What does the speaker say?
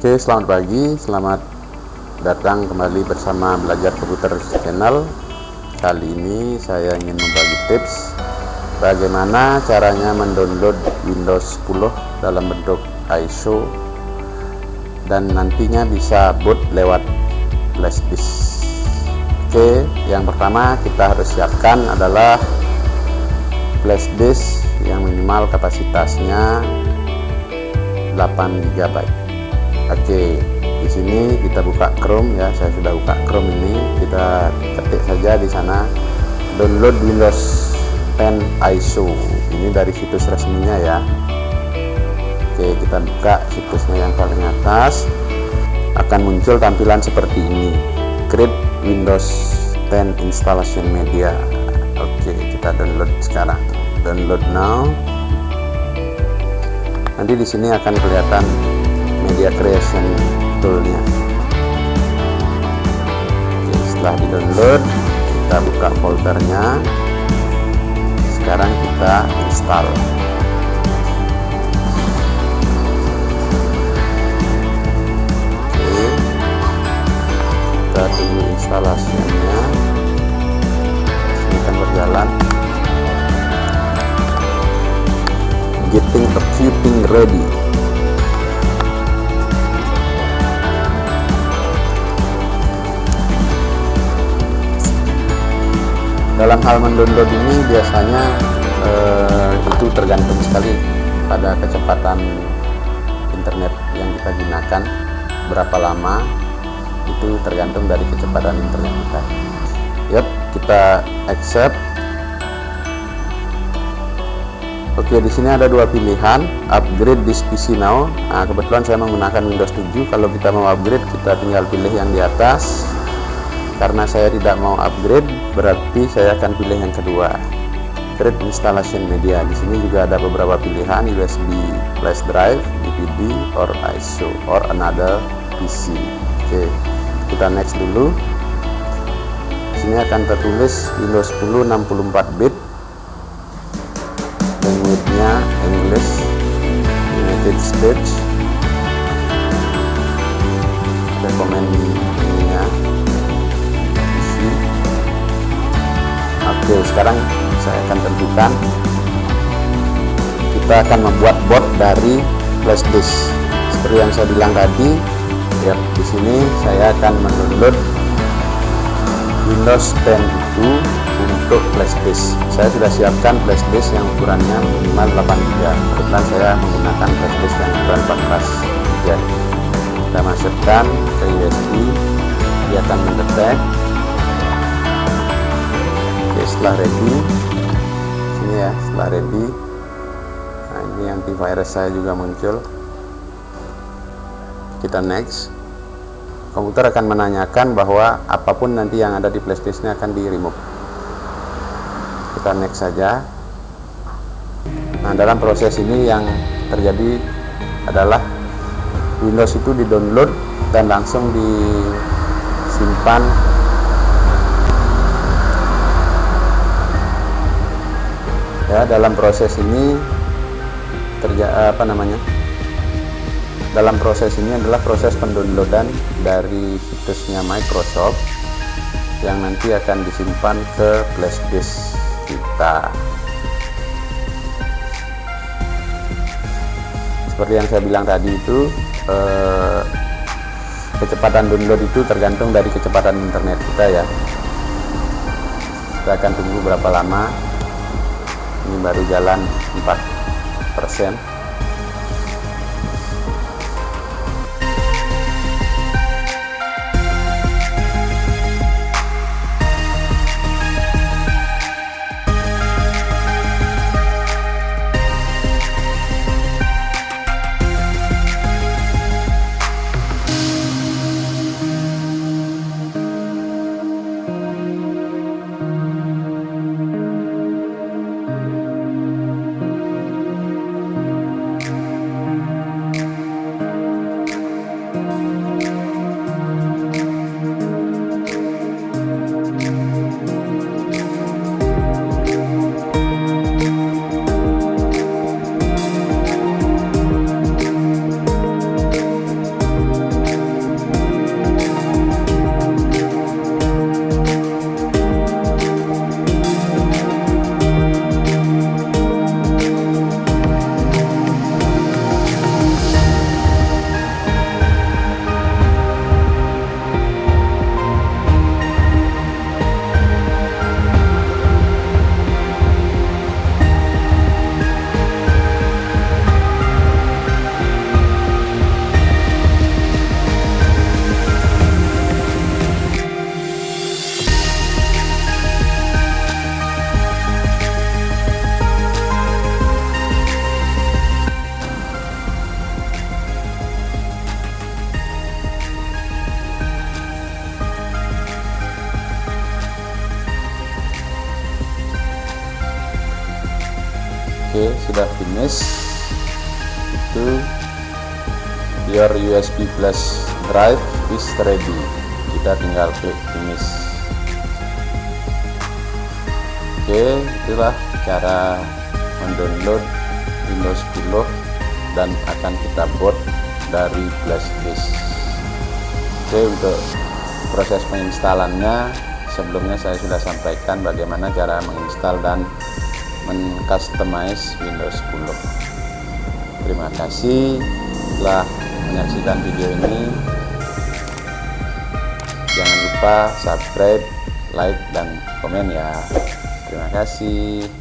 Oke, selamat pagi, selamat datang kembali bersama Belajar Komputer Channel. Kali ini saya ingin membagi tips bagaimana caranya mendownload Windows 10 dalam bentuk ISO dan nantinya bisa boot lewat flash disk. Oke, yang pertama kita harus siapkan adalah flash disk yang minimal kapasitasnya 8 GB. Oke, di sini kita buka Chrome ya. Saya sudah buka Chrome ini. Kita ketik saja di sana download Windows 10 ISO. Ini dari situs resminya ya. Oke, kita buka situsnya yang paling atas. Akan muncul tampilan seperti ini. Create Windows 10 Installation Media. Oke, kita download sekarang. Download now. Nanti di sini akan kelihatan media creation toolnya. Oke, setelah di download kita buka foldernya. Sekarang kita install. Oke, kita tunggu instalasinya. Ini akan berjalan. Getting everything ready. Dalam hal mendownload ini biasanya itu tergantung sekali pada kecepatan internet yang kita gunakan, berapa lama itu tergantung dari kecepatan internet kita. Yap, kita accept. Oke, di sini ada dua pilihan, upgrade this PC now. Nah, kebetulan saya menggunakan Windows 7. Kalau kita mau upgrade, kita tinggal pilih yang di atas. Karena saya tidak mau upgrade, berarti saya akan pilih yang kedua, Create Installation Media. Di sini juga ada beberapa pilihan, USB flash drive, DVD, or ISO, or another PC. Oke, kita next dulu. Di sini akan tertulis Windows 10 64 bit, language-nya English, United States, rekomen ininya. Oke, sekarang saya akan tentukan kita akan membuat boot dari flash disk. Seperti yang saya bilang tadi, ya, di sini saya akan mendownload Windows 10 itu untuk flash disk. Saya sudah siapkan flash disk yang ukurannya minimal 8 GB. Kebetulan saya menggunakan flash disk yang ukuran 14 GB. Kita masukkan ke USB, dia akan mendetek. Setelah ready, sini ya, setelah ready, nah ini antivirus saya juga muncul. Kita next. Komputer akan menanyakan bahwa apapun nanti yang ada di flash disknya akan di remove. Kita next saja. Nah, dalam proses ini yang terjadi adalah Windows itu di download dan langsung disimpan ya. Dalam proses ini dalam proses ini adalah proses pendownloadan dari situsnya Microsoft yang nanti akan disimpan ke flash disk kita. Seperti yang saya bilang tadi itu, kecepatan download itu tergantung dari kecepatan internet kita ya. Kita akan tunggu berapa lama. Ini baru jalan 4%. Oke, sudah finish. Itu your USB flash drive is ready. Kita tinggal klik finish. Oke, itulah cara mendownload Windows 10 dan akan kita boot dari flash disk. Oke, untuk proses penginstalannya sebelumnya saya sudah sampaikan bagaimana cara menginstal dan men-customize Windows 10. Terima kasih telah menyaksikan video ini. Jangan lupa subscribe, like, dan komen ya. Terima kasih.